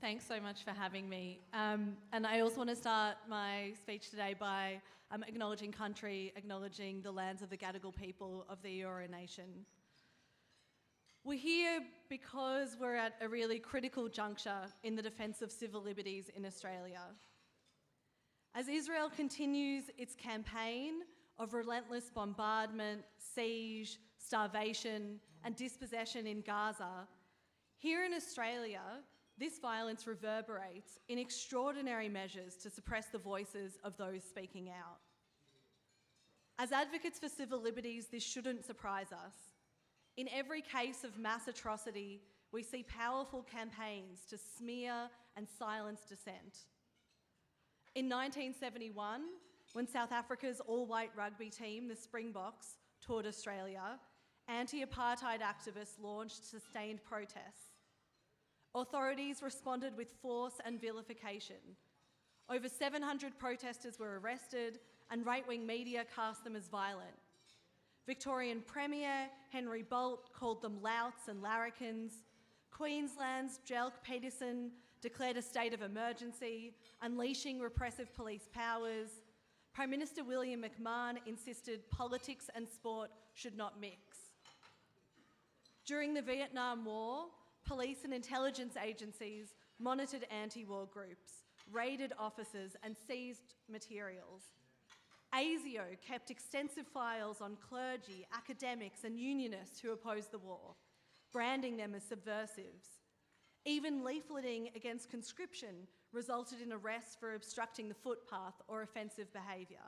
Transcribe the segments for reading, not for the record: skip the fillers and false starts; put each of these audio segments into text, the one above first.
Thanks so much for having me. And I also want to start my speech today by acknowledging country, acknowledging the lands of the Gadigal people of the Eora Nation. We're here because we're at a really critical juncture in the defence of civil liberties in Australia. As Israel continues its campaign of relentless bombardment, siege, starvation, and dispossession in Gaza, here in Australia, this violence reverberates in extraordinary measures to suppress the voices of those speaking out. As advocates for civil liberties, this shouldn't surprise us. In every case of mass atrocity, we see powerful campaigns to smear and silence dissent. In 1971, when South Africa's all-white rugby team, the Springboks, toured Australia, anti-apartheid activists launched sustained protests. Authorities responded with force and vilification. Over 700 protesters were arrested, and right-wing media cast them as violent. Victorian Premier Henry Bolt called them louts and larrikins. Queensland's Jelk Peterson declared a state of emergency, unleashing repressive police powers. Prime Minister William McMahon insisted politics and sport should not mix. During the Vietnam War, police and intelligence agencies monitored anti-war groups, raided offices and seized materials. ASIO kept extensive files on clergy, academics and unionists who opposed the war, branding them as subversives. Even leafleting against conscription resulted in arrests for obstructing the footpath or offensive behaviour.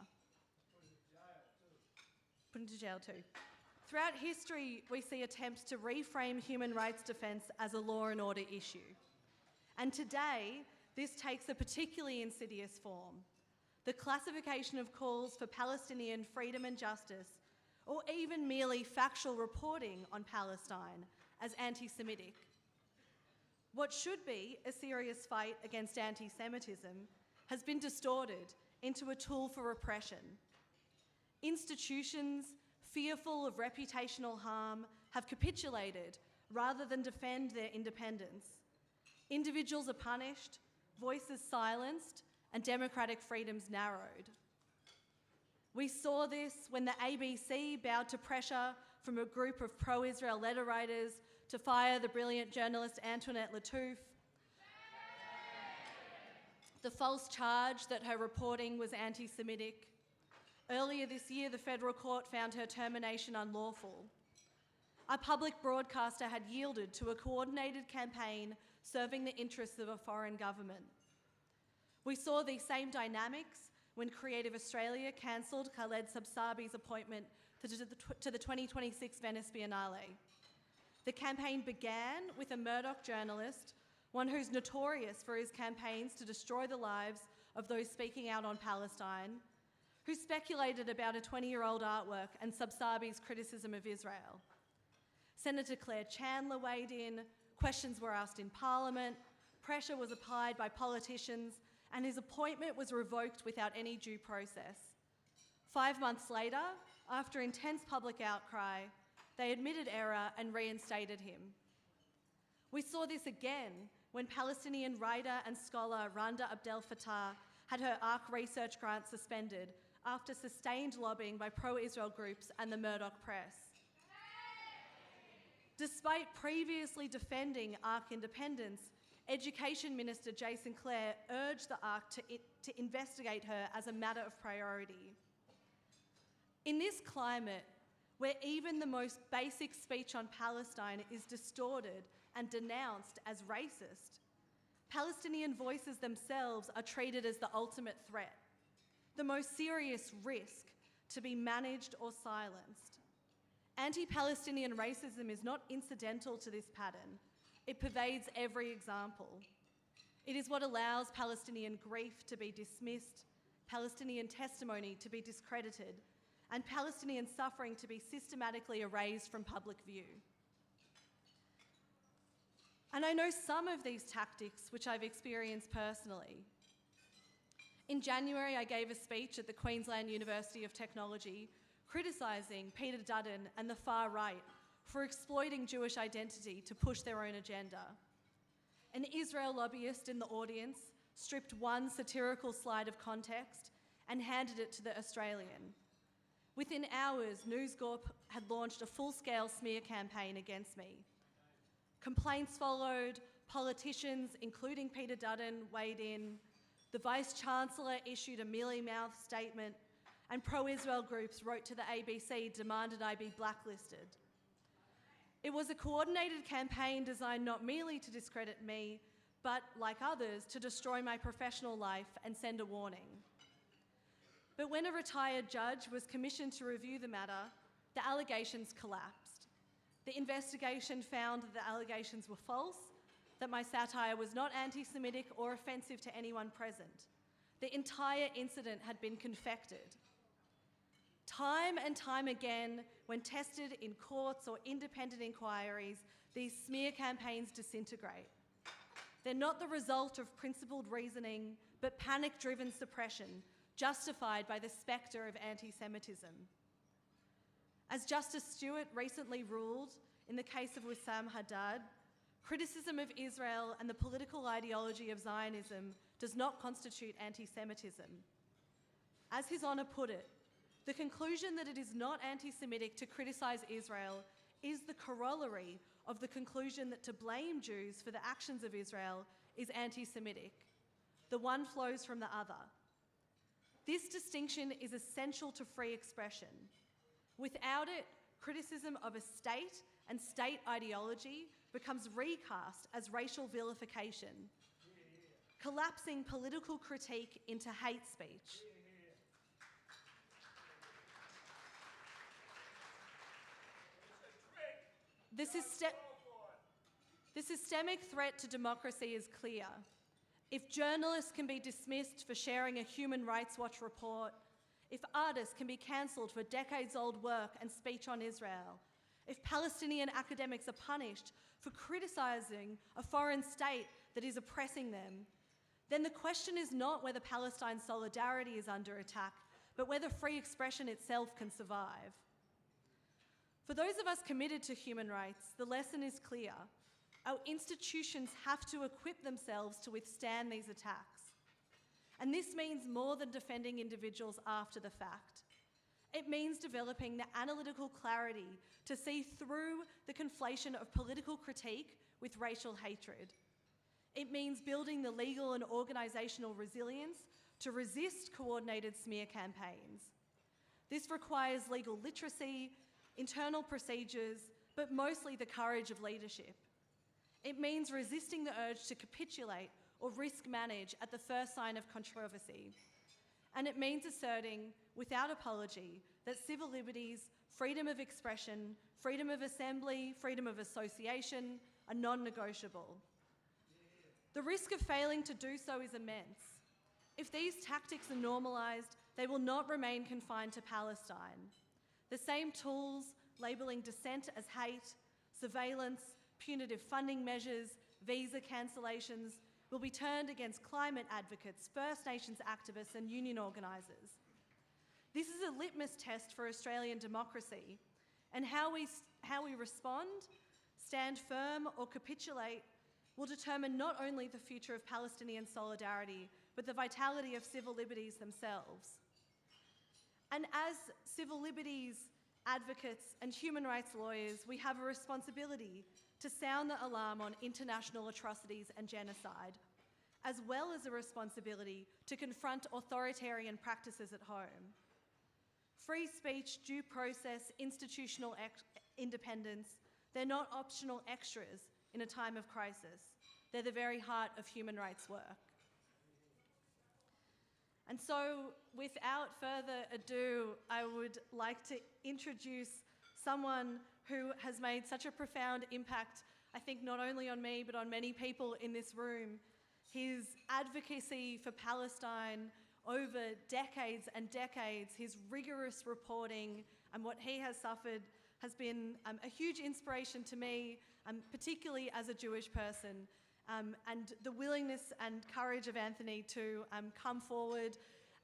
Put into jail too. Throughout history, we see attempts to reframe human rights defence as a law and order issue. And today, this takes a particularly insidious form: the classification of calls for Palestinian freedom and justice, or even merely factual reporting on Palestine, as anti-Semitic. What should be a serious fight against anti-Semitism has been distorted into a tool for repression. Institutions, fearful of reputational harm, have capitulated rather than defend their independence. Individuals are punished, voices silenced, and democratic freedoms narrowed. We saw this when the ABC bowed to pressure from a group of pro-Israel letter writers to fire the brilliant journalist Antoinette Lattouf. The false charge that her reporting was anti-Semitic. Earlier this year, the federal court found her termination unlawful. A public broadcaster had yielded to a coordinated campaign serving the interests of a foreign government. We saw these same dynamics when Creative Australia cancelled Khaled Sabsabi's appointment to the 2026 Venice Biennale. The campaign began with a Murdoch journalist, one who's notorious for his campaigns to destroy the lives of those speaking out on Palestine, who speculated about a 20-year-old artwork and Sabsabi's criticism of Israel. Senator Claire Chandler weighed in, questions were asked in Parliament, pressure was applied by politicians, and his appointment was revoked without any due process. 5 months later, after intense public outcry, they admitted error and reinstated him. We saw this again when Palestinian writer and scholar Randa Abdel Fattah had her ARC research grant suspended after sustained lobbying by pro-Israel groups and the Murdoch press. Despite previously defending ARC independence, Education Minister Jason Clare urged the ARC to investigate her as a matter of priority. In this climate, where even the most basic speech on Palestine is distorted and denounced as racist, Palestinian voices themselves are treated as the ultimate threat, the most serious risk to be managed or silenced. Anti-Palestinian racism is not incidental to this pattern. It pervades every example. It is what allows Palestinian grief to be dismissed, Palestinian testimony to be discredited, and Palestinian suffering to be systematically erased from public view. And I know some of these tactics, which I've experienced personally. In January, I gave a speech at the Queensland University of Technology criticising Peter Dutton and the far right for exploiting Jewish identity to push their own agenda. An Israel lobbyist in the audience stripped one satirical slide of context and handed it to the Australian. Within hours, News Corp had launched a full-scale smear campaign against me. Complaints followed, politicians, including Peter Dutton, weighed in, the Vice-Chancellor issued a mealy-mouthed statement, and pro-Israel groups wrote to the ABC, demanded I be blacklisted. It was a coordinated campaign designed not merely to discredit me, but, like others, to destroy my professional life and send a warning. But when a retired judge was commissioned to review the matter, the allegations collapsed. The investigation found that the allegations were false, that my satire was not anti-Semitic or offensive to anyone present. The entire incident had been confected. Time and time again, when tested in courts or independent inquiries, these smear campaigns disintegrate. They're not the result of principled reasoning, but panic-driven suppression, justified by the spectre of anti-Semitism. As Justice Stewart recently ruled in the case of Wissam Haddad, criticism of Israel and the political ideology of Zionism does not constitute anti-Semitism. As His Honour put it, the conclusion that it is not anti-Semitic to criticise Israel is the corollary of the conclusion that to blame Jews for the actions of Israel is anti-Semitic. The one flows from the other. This distinction is essential to free expression. Without it, criticism of a state and state ideology becomes recast as racial vilification, collapsing political critique into hate speech. The systemic threat to democracy is clear. If journalists can be dismissed for sharing a Human Rights Watch report, if artists can be cancelled for decades-old work and speech on Israel, if Palestinian academics are punished for criticising a foreign state that is oppressing them, then the question is not whether Palestine solidarity is under attack, but whether free expression itself can survive. For those of us committed to human rights, the lesson is clear. Our institutions have to equip themselves to withstand these attacks. And this means more than defending individuals after the fact. It means developing the analytical clarity to see through the conflation of political critique with racial hatred. It means building the legal and organisational resilience to resist coordinated smear campaigns. This requires legal literacy, internal procedures, but mostly the courage of leadership. It means resisting the urge to capitulate or risk manage at the first sign of controversy. And it means asserting, without apology, that civil liberties, freedom of expression, freedom of assembly, freedom of association are non-negotiable. The risk of failing to do so is immense. If these tactics are normalised, they will not remain confined to Palestine. The same tools, labelling dissent as hate, surveillance, punitive funding measures, visa cancellations, will be turned against climate advocates, First Nations activists and union organisers. This is a litmus test for Australian democracy, and how we respond, stand firm or capitulate will determine not only the future of Palestinian solidarity, but the vitality of civil liberties themselves. And as civil liberties advocates and human rights lawyers, we have a responsibility to sound the alarm on international atrocities and genocide, as well as a responsibility to confront authoritarian practices at home. Free speech, due process, institutional independence, they're not optional extras in a time of crisis. They're the very heart of human rights work. And so, without further ado, I would like to introduce someone who has made such a profound impact, I think not only on me, but on many people in this room. His advocacy for Palestine over decades and decades, his rigorous reporting and what he has suffered has been a huge inspiration to me, particularly as a Jewish person. And the willingness and courage of Anthony to come forward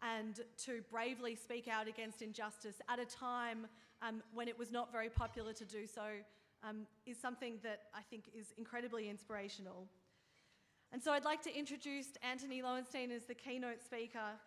and to bravely speak out against injustice at a time when it was not very popular to do so is something that I think is incredibly inspirational. And so I'd like to introduce Anthony Lowenstein as the keynote speaker